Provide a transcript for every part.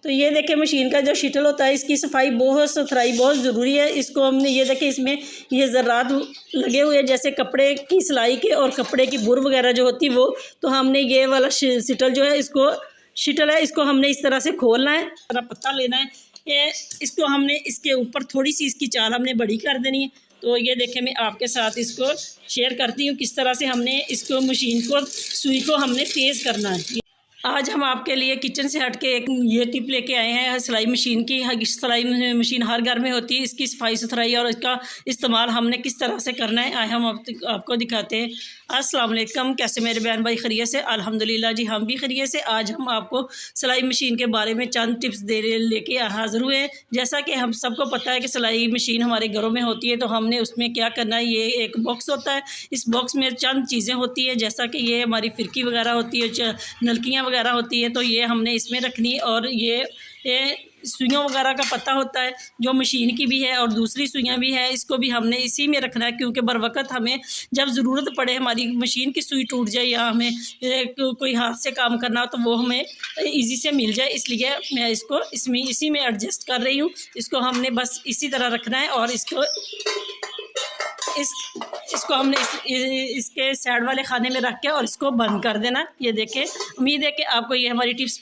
तो ये देखें मशीन का जो शटल होता है इसकी सफाई बहुत सुथराई बहुत ज़रूरी है। इसको हमने ये देखें इसमें ये ज़रात लगे हुए हैं जैसे कपड़े की सिलाई के और कपड़े की बुर वगैरह जो होती है वो। तो हमने ये वाला शटल जो है इसको शटल है इसको हमने इस तरह से खोलना है, पत्ता लेना है। ये इसको हमने इसके ऊपर थोड़ी सी इसकी चाल हमने बड़ी कर देनी है। तो ये देखें मैं आपके साथ इसको शेयर करती हूँ किस तरह से हमने इसको मशीन को सुई को हमने तेज़ करना है। आज हम आपके लिए किचन से हट के एक ये टिप लेके आए हैं सिलाई मशीन की। सिलाई मशीन हर घर में होती है, इसकी सफाई सुथराई और इसका इस्तेमाल हमने किस तरह से करना है आज हम आपको दिखाते हैं। अस्सलाम वालेकुम, कैसे मेरे बहन भाई खैरियत से? अल्हम्दुलिल्लाह जी हम भी खैरियत से। आज हम आपको सिलाई मशीन के बारे में चंद टिप्स लेके हाज़िर हुए हैं। जैसा कि हम सबको पता है कि सिलाई मशीन हमारे घरों में होती है, तो हमने उसमें क्या करना है, ये एक बॉक्स होता है। इस बॉक्स में चंद चीज़ें होती है जैसा कि ये हमारी फिरकी वगैरह होती है, नलकियाँ वगैरह होती है, तो ये हमने इसमें रखनी। और ये सुइयों वगैरह का पता होता है जो मशीन की भी है और दूसरी सुइयाँ भी है, इसको भी हमने इसी में रखना है क्योंकि बर वक्त हमें जब ज़रूरत पड़े, हमारी मशीन की सुई टूट जाए या हमें कोई हाथ से काम करना हो तो वो हमें इजी से मिल जाए, इसलिए मैं इसको इसी में एडजस्ट कर रही हूँ। इसको हमने बस इसी तरह रखना है और इसको हमने इसके साइड वाले खाने में रख के और इसको बंद कर देना। ये देखें, उम्मीद है कि आपको ये हमारी टिप्स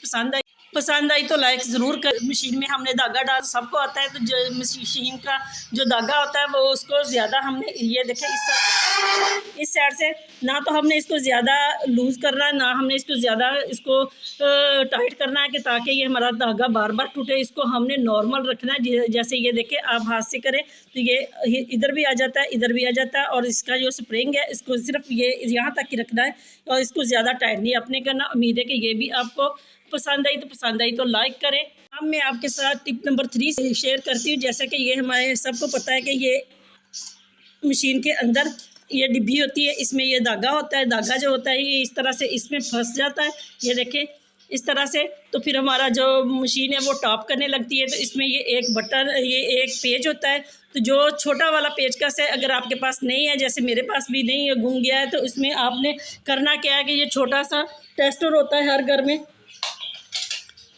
पसंद आई तो लाइक ज़रूर कर। मशीन में हमने धागा डाल सबको आता है, तो जो मशीन का जो धागा होता है वो उसको ज़्यादा हमने ये देखें इस साइड से ना तो हमने इसको ज़्यादा लूज़ करना है ना हमने इसको ज़्यादा टाइट करना है कि ताकि ये हमारा धागा बार बार टूटे। इसको हमने नॉर्मल रखना है, जैसे ये देखें आप हाथ से करें तो ये इधर भी आ जाता है इधर भी आ जाता है। और इसका जो स्प्रिंग है इसको सिर्फ ये यहाँ तक ही रखना है और इसको ज़्यादा टाइट नहीं अपने करना। उम्मीद है कि ये भी आपको पसंद आई तो लाइक करें। अब मैं आपके साथ टिप नंबर 3 शेयर करती हूँ। जैसा कि ये हमारे सबको पता है कि ये मशीन के अंदर ये डिब्बी होती है, इसमें ये धागा होता है। धागा जो होता है ये इस तरह से इसमें फंस जाता है, ये देखें इस तरह से। तो फिर हमारा जो मशीन है वो टॉप करने लगती है। तो इसमें ये एक बटन ये एक पेज होता है, तो जो छोटा वाला पेचकस है अगर आपके पास नहीं है, जैसे मेरे पास भी नहीं है, घूम गया है, तो इसमें आपने करना क्या है कि ये छोटा सा टेस्टर होता है हर घर में,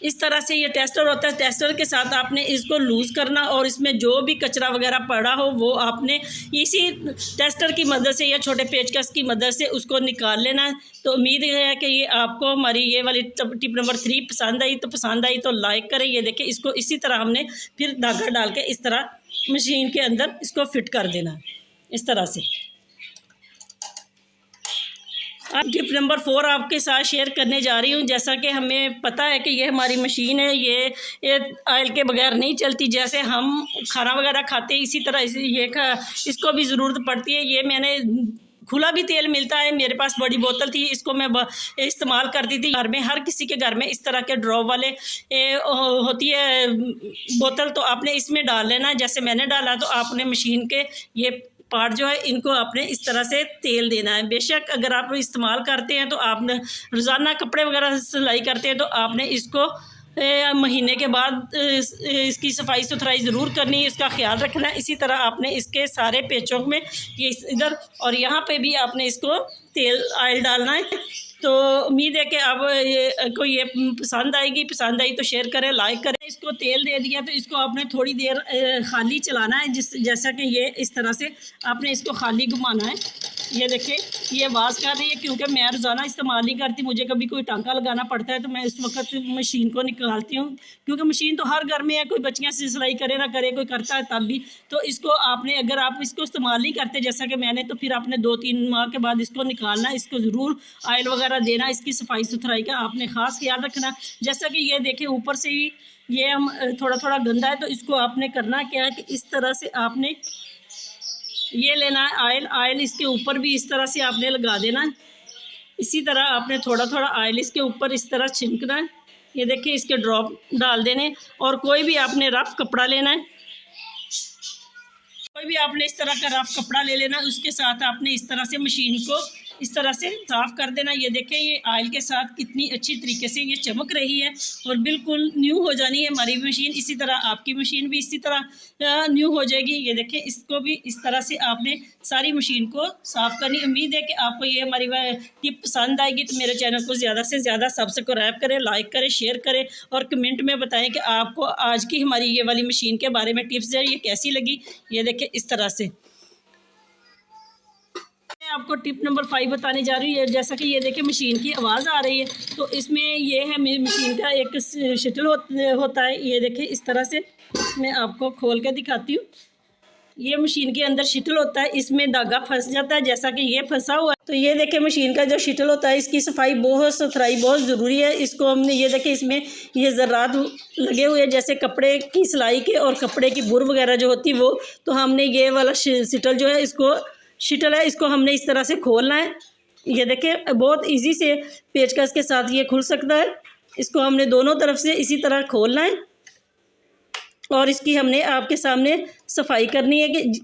इस तरह से ये टेस्टर होता है। टेस्टर के साथ आपने इसको लूज़ करना और इसमें जो भी कचरा वगैरह पड़ा हो वो आपने इसी टेस्टर की मदद से या छोटे पेचकस की मदद से उसको निकाल लेना है। तो उम्मीद है कि ये आपको हमारी ये वाली टिप नंबर 3 पसंद आई तो लाइक करें। ये देखें इसको इसी तरह हमने फिर धागा डाल के इस तरह मशीन के अंदर इसको फिट कर देना है इस तरह से। अब टिप नंबर 4 आपके साथ शेयर करने जा रही हूँ। जैसा कि हमें पता है कि ये हमारी मशीन है, ये ऑयल के बगैर नहीं चलती। जैसे हम खाना वगैरह खाते हैं इसी तरह इसको भी ज़रूरत पड़ती है। ये मैंने खुला भी तेल मिलता है, मेरे पास बड़ी बोतल थी, इसको मैं इस्तेमाल करती थी घर में। हर किसी के घर में इस तरह के ड्रॉप वाले होती है बोतल, तो आपने इसमें डाल लेना। जैसे मैंने डाला तो आपने मशीन के ये पार्ट जो है इनको आपने इस तरह से तेल देना है। बेशक अगर आप इस्तेमाल करते हैं तो आपने रोज़ाना कपड़े वगैरह सिलाई करते हैं तो आपने इसको महीने के बाद इसकी सफाई सुथराई ज़रूर करनी है, इसका ख्याल रखना है। इसी तरह आपने इसके सारे पेचों में ये इधर और यहाँ पे भी आपने इसको ऑयल डालना है। तो उम्मीद है कि आपको ये पसंद आई तो शेयर करें, लाइक करें। इसको तेल दे दिया तो इसको आपने थोड़ी देर खाली चलाना है, जैसा कि ये इस तरह से आपने इसको खाली घुमाना है। ये देखें ये आवाज़ कर रही है क्योंकि मैं रोज़ाना इस्तेमाल नहीं करती, मुझे कभी कोई टांका लगाना पड़ता है तो मैं इस वक्त मशीन को निकालती हूँ क्योंकि मशीन तो हर घर में है, कोई बच्चियाँ से सिलाई करे ना करे, कोई करता है तब भी। तो इसको आपने अगर आप इसको इस्तेमाल नहीं करते जैसा कि मैंने, तो फिर आपने 2-3 माह के बाद इसको निकालना, इसको ज़रूर ऑयल वगैरह देना, इसकी सफाई सुथराई का आपने ख़ास ख्याल रखना। जैसा कि ये देखें ऊपर से भी ये हम थोड़ा थोड़ा गंदा है, तो इसको आपने करना क्या है कि इस तरह से आपने ये लेना है ऑयल इसके ऊपर भी इस तरह से आपने लगा देना है। इसी तरह आपने थोड़ा थोड़ा ऑयल इसके ऊपर इस तरह छिड़कना है। ये देखिए इसके ड्रॉप डाल देने। और कोई भी आपने रफ कपड़ा लेना है, कोई भी आपने इस तरह का रफ कपड़ा ले लेना, उसके साथ आपने इस तरह से मशीन को इस तरह से साफ़ कर देना। ये देखें ये ऑयल के साथ कितनी अच्छी तरीके से ये चमक रही है और बिल्कुल न्यू हो जानी है हमारी मशीन। इसी तरह आपकी मशीन भी इसी तरह न्यू हो जाएगी। ये देखें इसको भी इस तरह से आपने सारी मशीन को साफ़ करनी। उम्मीद है कि आपको ये हमारी टिप पसंद आएगी। तो मेरे चैनल को ज़्यादा से ज़्यादा सब्सक्राइब करें, लाइक करें, शेयर करें और कमेंट में बताएं कि आपको आज की हमारी ये वाली मशीन के बारे में टिप्स है ये कैसी लगी। ये देखें इस तरह से मैं आपको टिप नंबर 5 बताने जा रही हूँ। जैसा कि ये देखें मशीन की आवाज़ आ रही है, तो इसमें ये है मशीन का एक शटल होता है। ये देखें इस तरह से मैं आपको खोल के दिखाती हूँ। ये मशीन के अंदर शटल होता है, इसमें धागा फंस जाता है जैसा कि ये फंसा हुआ है। तो ये देखें मशीन का जो शटल होता है इसकी सुथराई बहुत ज़रूरी है। इसको हमने ये देखें इसमें ये ज़रात लगे हुए हैं जैसे कपड़े की सिलाई के और कपड़े की बुर वगैरह जो होती वो। तो हमने ये वाला शटल जो है इसको हमने इस तरह से खोलना है। ये देखें बहुत इजी से पेचकस के साथ ये खुल सकता है। इसको हमने दोनों तरफ से इसी तरह खोलना है और इसकी हमने आपके सामने सफाई करनी है कि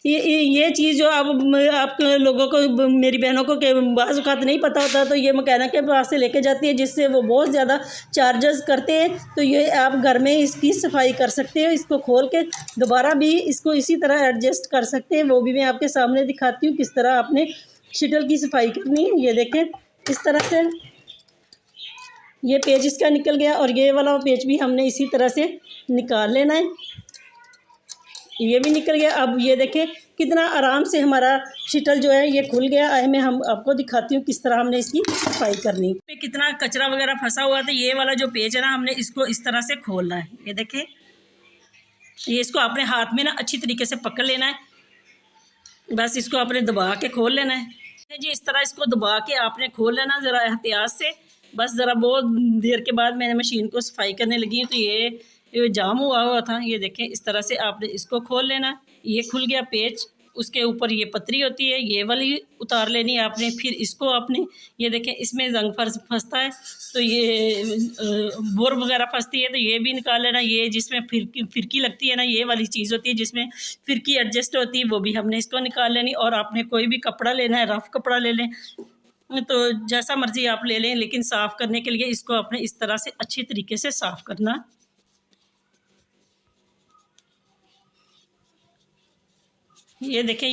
ये चीज़ जो आप लोगों को, मेरी बहनों को बाज़ औक़ात नहीं पता होता, तो ये मैकेनिक के पास से लेके जाती है जिससे वो बहुत ज़्यादा चार्जेस करते हैं। तो ये आप घर में इसकी सफाई कर सकते हो। इसको खोल के दोबारा भी इसको इसी तरह एडजस्ट कर सकते हैं। वो भी मैं आपके सामने दिखाती हूँ किस तरह आपने शटल की सफाई करनी है। ये देखें इस तरह से ये पेज इसका निकल गया और ये वाला पेज भी हमने इसी तरह से निकाल लेना है। ये भी निकल गया। अब ये देखें कितना आराम से हमारा शटल जो है ये खुल गया है। मैं आपको दिखाती हूँ किस तरह हमने इसकी सफाई करनी है। कितना कचरा वगैरह फंसा हुआ था। ये वाला जो पेज है ना हमने इसको इस तरह से खोलना है। ये देखें ये इसको अपने हाथ में ना अच्छी तरीके से पकड़ लेना है। बस इसको आपने दबा के खोल लेना है जी। इस तरह इसको दबा के आपने खोल लेना ज़रा एहतियात से। बस ज़रा बहुत देर के बाद मैंने मशीन को सफाई करने लगी हूँ तो ये जाम हुआ था। ये देखें इस तरह से आपने इसको खोल लेना। ये खुल गया पेज, उसके ऊपर ये पतरी होती है ये वाली उतार लेनी है आपने। फिर इसको आपने ये देखें इसमें जंग फंसता है तो ये बोर वगैरह फंसती है तो ये भी निकाल लेना। ये जिसमें फिरकी लगती है ना ये वाली चीज़ होती है जिसमें फिरकी एडजस्ट होती है वो भी हमने इसको निकाल लेनी। और आपने कोई भी कपड़ा लेना है, रफ़ कपड़ा ले लें तो जैसा मर्ज़ी आप ले लें, लेकिन साफ़ करने के लिए इसको आपने इस तरह से अच्छी तरीके से साफ़ करना। ये देखें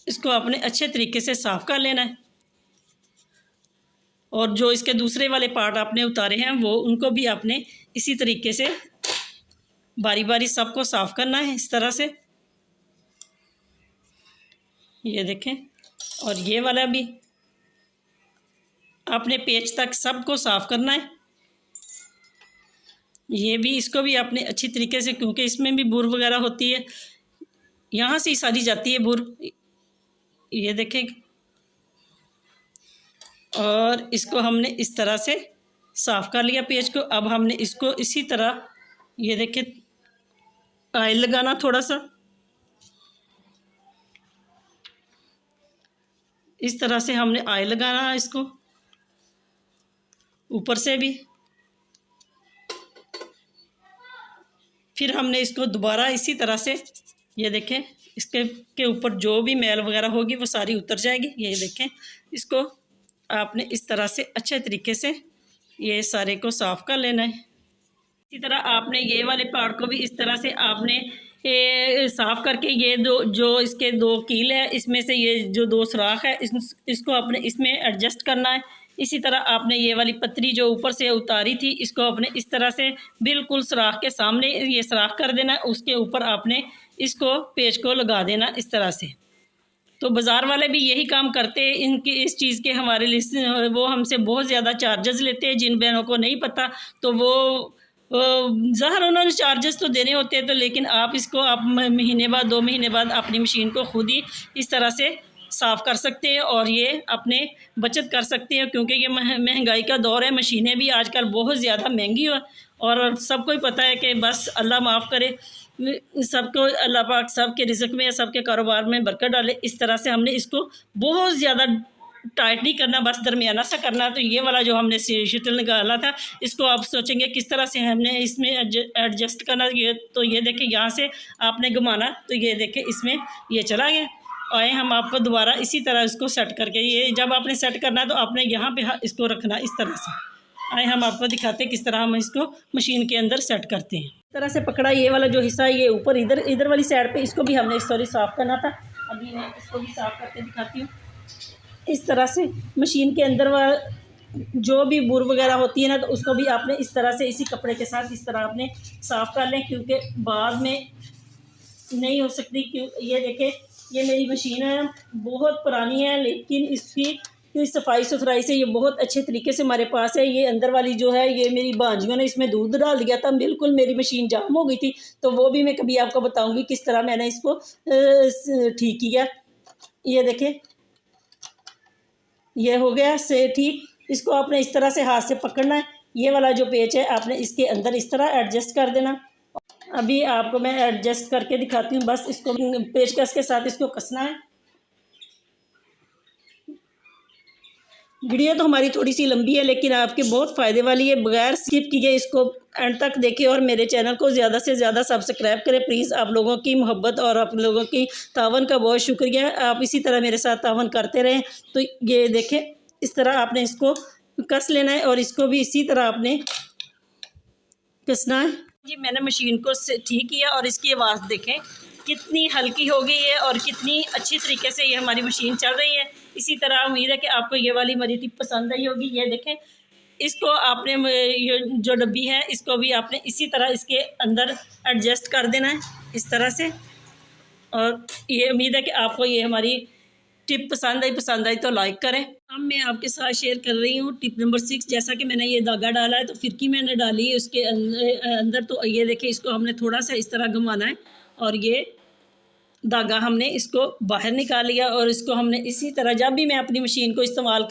इसको आपने अच्छे तरीके से साफ़ कर लेना है। और जो इसके दूसरे वाले पार्ट आपने उतारे हैं वो उनको भी आपने इसी तरीके से बारी बारी सबको साफ़ करना है इस तरह से। ये देखें और ये वाला भी आपने पेच तक सबको साफ़ करना है। ये भी इसको भी आपने अच्छी तरीके से, क्योंकि इसमें भी बुर वगैरह होती है, यहाँ से ही सारी जाती है बुर। ये देखें और इसको हमने इस तरह से साफ़ कर लिया पेज को। अब हमने इसको इसी तरह ये देखें ऑयल लगाना थोड़ा सा इस तरह से हमने ऑयल लगाना है इसको ऊपर से भी। फिर हमने इसको दोबारा इसी तरह से ये देखें इसके ऊपर जो भी मैल वगैरह होगी वो सारी उतर जाएगी। ये देखें इसको आपने इस तरह से अच्छे तरीके से ये सारे को साफ़ कर लेना है। इसी तरह आपने ये वाले पार्ट को भी इस तरह से आपने साफ़ करके ये जो इसके 2 कील है इसमें से ये जो 2 सुराख है इसको आपने इसमें एडजस्ट करना है। इसी तरह आपने ये वाली पतरी जो ऊपर से उतारी थी इसको आपने इस तरह से बिल्कुल सुराख के सामने ये सुराख कर देना। उसके ऊपर आपने इसको पेच को लगा देना इस तरह से। तो बाज़ार वाले भी यही काम करते हैं। इनकी इस चीज़ के हमारे लिए वो हमसे बहुत ज़्यादा चार्जेस लेते हैं। जिन बहनों को नहीं पता तो वो ज़ाहिर उन्होंने चार्जेस तो देने होते हैं, तो लेकिन आप इसको आप महीने बाद 2 महीने बाद अपनी मशीन को खुद ही इस तरह से साफ़ कर सकते हैं और ये अपने बचत कर सकते हैं। क्योंकि ये महंगाई का दौर है, मशीनें भी आजकल बहुत ज़्यादा महंगी हो और सबको ही पता है कि बस अल्लाह माफ़ करे सबको, अल्लाह पाक सबके रिज़्क़ में सबके कारोबार में बरकत डाले। इस तरह से हमने इसको बहुत ज़्यादा टाइट नहीं करना, बस दरमियाना सा करना। तो ये वाला जो हमने शटल निकाला था इसको आप सोचेंगे किस तरह से हमने इसमें एडजस्ट करना। ये तो ये देखें यहाँ से आपने घुमाना तो ये देखें इसमें ये चला गया आए हम आपको दोबारा इसी तरह इसको सेट करके, ये जब आपने सेट करना है तो आपने यहाँ पे इसको रखना इस तरह से। आए हम आपको दिखाते हैं किस तरह हम इसको मशीन के अंदर सेट करते हैं। इस तरह से पकड़ा, ये वाला जो हिस्सा है ये ऊपर इधर वाली साइड पे, इसको भी हमने साफ़ करना था। अभी मैं इसको भी साफ़ करके दिखाती हूँ। इस तरह से मशीन के अंदर जो भी बुर वगैरह होती है ना, तो उसको भी आपने इस तरह से इसी कपड़े के साथ इस तरह आपने साफ़ कर लें, क्योंकि बाद में नहीं हो सकती। क्यों, ये देखें, ये मेरी मशीन है, बहुत पुरानी है, लेकिन इसकी सफाई सुथराई से ये बहुत अच्छे तरीके से हमारे पास है। ये अंदर वाली जो है, ये मेरी भांजियों ने इसमें दूध डाल दिया था, बिल्कुल मेरी मशीन जाम हो गई थी, तो वो भी मैं कभी आपको बताऊंगी किस तरह मैंने इसको ठीक किया। ये देखें, ये हो गया से ठीक। इसको आपने इस तरह से हाथ से पकड़ना है, ये वाला जो पेच है आपने इसके अंदर इस तरह एडजस्ट कर देना। अभी आपको मैं एडजस्ट करके दिखाती हूँ, बस इसको पेचकस के साथ इसको कसना है। वीडियो तो हमारी थोड़ी सी लंबी है, लेकिन आपके बहुत फ़ायदे वाली है, बगैर स्किप किए इसको एंड तक देखें और मेरे चैनल को ज़्यादा से ज़्यादा सब्सक्राइब करें प्लीज़। आप लोगों की मोहब्बत और आप लोगों की तावन का बहुत शुक्रिया। आप इसी तरह मेरे साथ तावन करते रहें। तो ये देखें, इस तरह आपने इसको कस लेना है और इसको भी इसी तरह आपने कसना है। जी, मैंने मशीन को ठीक किया और इसकी आवाज़ देखें कितनी हल्की हो गई है और कितनी अच्छी तरीके से ये हमारी मशीन चल रही है। इसी तरह उम्मीद है कि आपको ये वाली हमारी टिप पसंद आई होगी। ये देखें, इसको आपने ये जो डब्बी है इसको भी आपने इसी तरह इसके अंदर एडजस्ट कर देना है इस तरह से। और ये उम्मीद है कि आपको ये हमारी टिप पसंद आई तो लाइक करें। अब मैं आपके साथ शेयर कर रही हूँ टिप नंबर 6। जैसा कि मैंने ये धागा डाला है तो फिरकी मैंने डाली है उसके अंदर। तो ये देखिए, इसको हमने थोड़ा सा इस तरह घुमाना है और ये धागा हमने इसको बाहर निकाल लिया। और इसको हमने इसी तरह, जब भी मैं अपनी मशीन को इस्तेमाल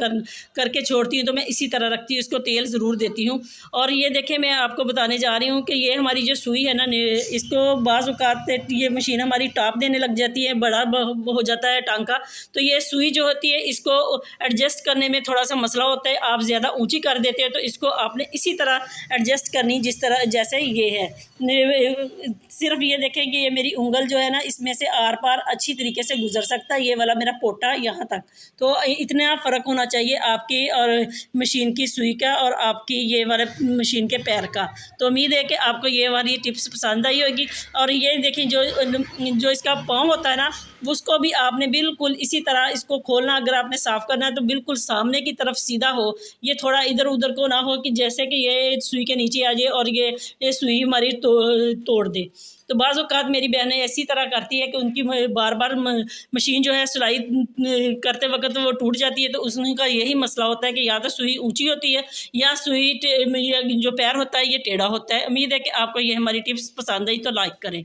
करके छोड़ती हूँ तो मैं इसी तरह रखती हूँ, इसको तेल ज़रूर देती हूँ। और ये देखें, मैं आपको बताने जा रही हूँ कि ये हमारी जो सुई है ना, इसको बाज़ औक़ात ये मशीन हमारी टाप देने लग जाती है, बड़ा हो जाता है टांका। तो ये सुई जो होती है इसको एडजस्ट करने में थोड़ा सा मसला होता है। आप ज़्यादा ऊँची कर देते हैं तो इसको आपने इसी तरह एडजस्ट करनी, जिस तरह जैसे ये है। सिर्फ ये देखें कि ये मेरी उंगल जो है ना, इसमें से आर पार अच्छी तरीके से गुजर सकता है। ये वाला मेरा पोटा यहाँ तक, तो इतना फ़र्क होना चाहिए आपकी और मशीन की सुई का और आपकी ये वाले मशीन के पैर का। तो उम्मीद है कि आपको ये वाली टिप्स पसंद आई होगी। और ये देखें, जो इसका पाँव होता है ना, उसको भी आपने बिल्कुल इसी तरह इसको खोलना। अगर आपने साफ़ करना है तो बिल्कुल सामने की तरफ सीधा हो, ये थोड़ा इधर उधर को ना हो कि जैसे कि ये सुई के नीचे आ जाए और ये सुई हमारी तोड़ दे। तो बाज़ औक़ात मेरी बहनें ऐसी तरह करती है कि उनकी बार बार मशीन जो है सिलाई करते वक्त वो टूट जाती है। तो उसका यही मसला होता है कि या तो सुई ऊंची होती है या सुई जो पैर होता है ये टेढ़ा होता है। उम्मीद है कि आपको ये हमारी टिप्स पसंद आई तो लाइक करें।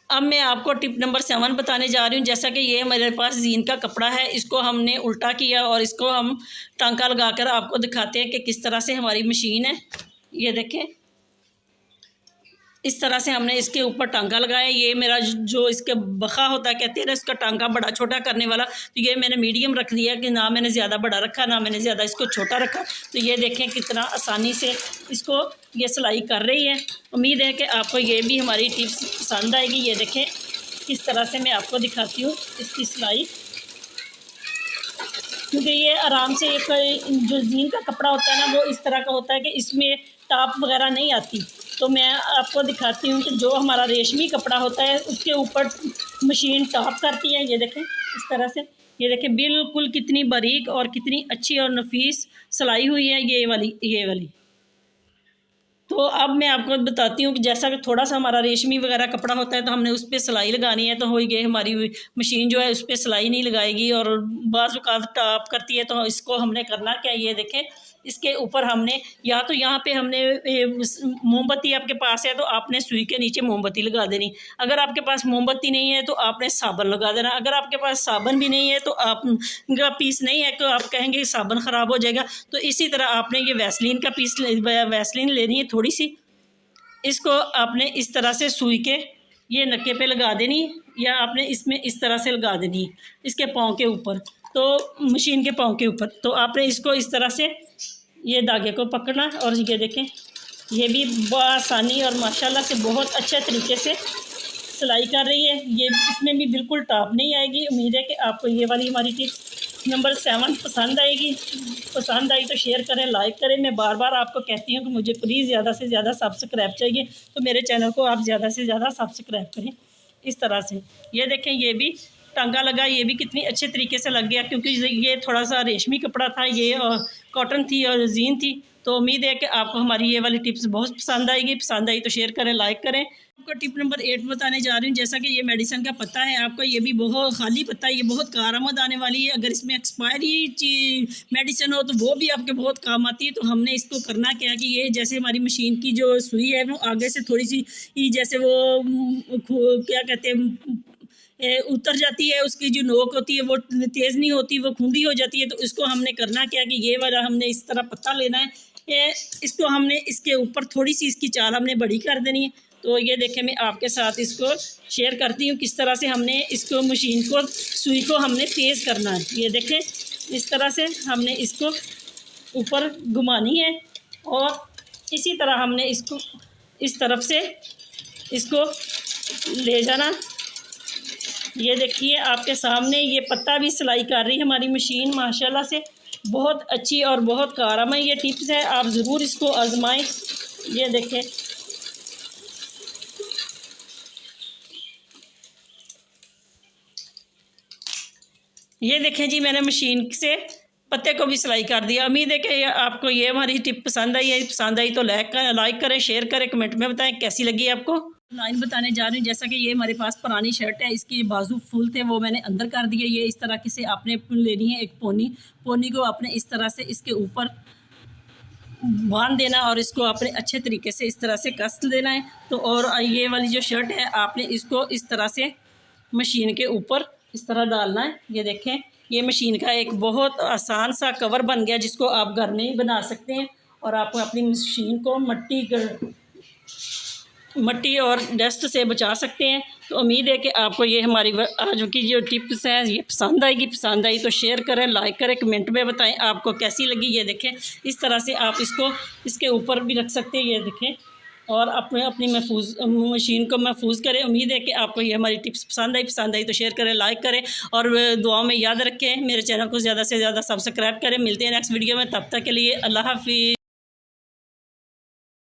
अब मैं आपको टिप नंबर 7 बताने जा रही हूँ। जैसा कि ये मेरे पास जीन का कपड़ा है, इसको हमने उल्टा किया और इसको हम टांका लगाकर आपको दिखाते हैं कि किस तरह से हमारी मशीन है। ये देखें, इस तरह से हमने इसके ऊपर टांका लगाया। ये मेरा जो इसके बखा होता है, कहते हैं ना, इसका टांका बड़ा छोटा करने वाला, तो ये मैंने मीडियम रख दिया कि ना मैंने ज़्यादा बड़ा रखा ना मैंने ज़्यादा इसको छोटा रखा। तो ये देखें कितना आसानी से इसको ये सिलाई कर रही है। उम्मीद है कि आपको ये भी हमारी टिप्स पसंद आएगी। ये देखें किस तरह से मैं आपको दिखाती हूँ इसकी सिलाई, क्योंकि ये आराम से एक जो जीन का कपड़ा होता है ना, वो इस तरह का होता है कि इसमें टाप वगैरह नहीं आती। तो मैं आपको दिखाती हूँ कि जो हमारा रेशमी कपड़ा होता है उसके ऊपर मशीन टाप करती है। ये देखें इस तरह से, ये देखें बिल्कुल कितनी बारीक और कितनी अच्छी और नफीस सिलाई हुई है ये वाली। तो अब मैं आपको बताती हूँ कि जैसा कि थोड़ा सा हमारा रेशमी वगैरह कपड़ा होता है तो हमने उस पर सिलाई लगानी है। तो हो गई हमारी मशीन जो है उस पर सिलाई नहीं लगाएगी और बाज़ औक़ात टाप करती है। तो इसको हमने करना क्या, ये देखें, इसके ऊपर हमने या तो यहाँ पे हमने मोमबत्ती आपके पास है तो आपने सुई के नीचे मोमबत्ती लगा देनी। अगर आपके पास मोमबत्ती नहीं है तो आपने साबुन लगा देना। अगर आपके पास साबुन भी नहीं है तो आपका पीस नहीं है तो आप कहेंगे साबुन ख़राब हो जाएगा। तो इसी तरह आपने ये वैसलीन का पीस वैसलीन लेनी है थोड़ी सी, इसको आपने इस तरह से सुई के ये नक्के पे लगा देनी या आपने इसमें इस तरह से लगा देनी है इसके पाँव के ऊपर, तो मशीन के पाँव के ऊपर। तो आपने इसको इस तरह से ये धागे को पकड़ना और ये देखें ये भी बआसानी और माशाल्लाह से बहुत अच्छे तरीके से सिलाई कर रही है। ये इसमें भी बिल्कुल टॉप नहीं आएगी। उम्मीद है कि आपको ये वाली हमारी टिप्स नंबर 7 पसंद आएगी। पसंद आई तो शेयर करें, लाइक करें। मैं बार बार आपको कहती हूँ कि मुझे प्लीज़ ज़्यादा से ज़्यादा सब्सक्राइब चाहिए, तो मेरे चैनल को आप ज़्यादा से ज़्यादा सब्सक्राइब करें। इस तरह से ये देखें, ये भी टांगा लगा, ये भी कितनी अच्छे तरीके से लग गया, क्योंकि ये थोड़ा सा रेशमी कपड़ा था, ये कॉटन थी और जीन थी। तो उम्मीद है कि आपको हमारी ये वाली टिप्स बहुत पसंद आएगी। पसंद आई तो शेयर करें, लाइक करें। आपको टिप नंबर 8 बताने जा रही हूँ। जैसा कि ये मेडिसिन का पत्ता है आपका, ये भी बहुत खाली पत्ता है, ये बहुत कारआमद आने वाली है। अगर इसमें एक्सपायरी मेडिसिन हो तो वो भी आपके बहुत काम आती है। तो हमने इसको करना क्या कि ये जैसे हमारी मशीन की जो सुई है वो आगे से थोड़ी सी जैसे वो क्या कहते हैं उतर जाती है, उसकी जो नोक होती है वो तेज़ नहीं होती, वो खूंडी हो जाती है। तो इसको हमने करना क्या कि ये वाला हमने इस तरह पत्ता लेना है, इसको हमने इसके ऊपर थोड़ी सी इसकी चाल हमने बड़ी कर देनी है। तो ये देखें, मैं आपके साथ इसको शेयर करती हूँ किस तरह से हमने इसको मशीन को सुई को हमने तेज़ करना है। ये देखें, इस तरह से हमने इसको ऊपर घुमानी है और इसी तरह हमने इसको इस तरफ से इसको ले जाना। ये देखिए आपके सामने ये पत्ता भी सिलाई कर रही है हमारी मशीन, माशाल्लाह से बहुत अच्छी और बहुत कारआमद ये टिप्स है। आप ज़रूर इसको आजमाएं। ये देखें, ये देखें जी, मैंने मशीन से पत्ते को भी सिलाई कर दिया। उम्मीद है कि आपको ये हमारी टिप पसंद आई है। पसंद आई तो लाइक करें, शेयर करें, कमेंट में बताएं कैसी लगी आपको। लाइन बताने जा रही हूँ। जैसा कि ये हमारे पास पुरानी शर्ट है, इसके बाजू फुल थे वो मैंने अंदर कर दिए। ये इस तरह से आपने लेनी है एक पोनी को आपने इस तरह से इसके ऊपर बांध देना और इसको आपने अच्छे तरीके से इस तरह से कस देना है। तो और ये वाली जो शर्ट है आपने इसको इस तरह से मशीन के ऊपर इस तरह डालना है। ये देखें, ये मशीन का एक बहुत आसान सा कवर बन गया जिसको आप घर में ही बना सकते हैं और आप अपनी मशीन को मट्टी और डस्ट से बचा सकते हैं। तो उम्मीद है कि आपको ये हमारी आज की जो टिप्स हैं ये पसंद आएगी। पसंद आई तो शेयर करें, लाइक करें, कमेंट में बताएं आपको कैसी लगी। ये देखें, इस तरह से आप इसको इसके ऊपर भी रख सकते हैं। ये देखें, और अपनी मशीन को महफूज करें। उम्मीद है कि आपको ये हमारी टिप्स पसंद आई तो शेयर करें, लाइक करें और दुआओं में याद रखें। मेरे चैनल को ज़्यादा से ज़्यादा सब्सक्राइब करें। मिलते हैं नेक्स्ट वीडियो में, तब तक के लिए अल्लाह हाफिज़।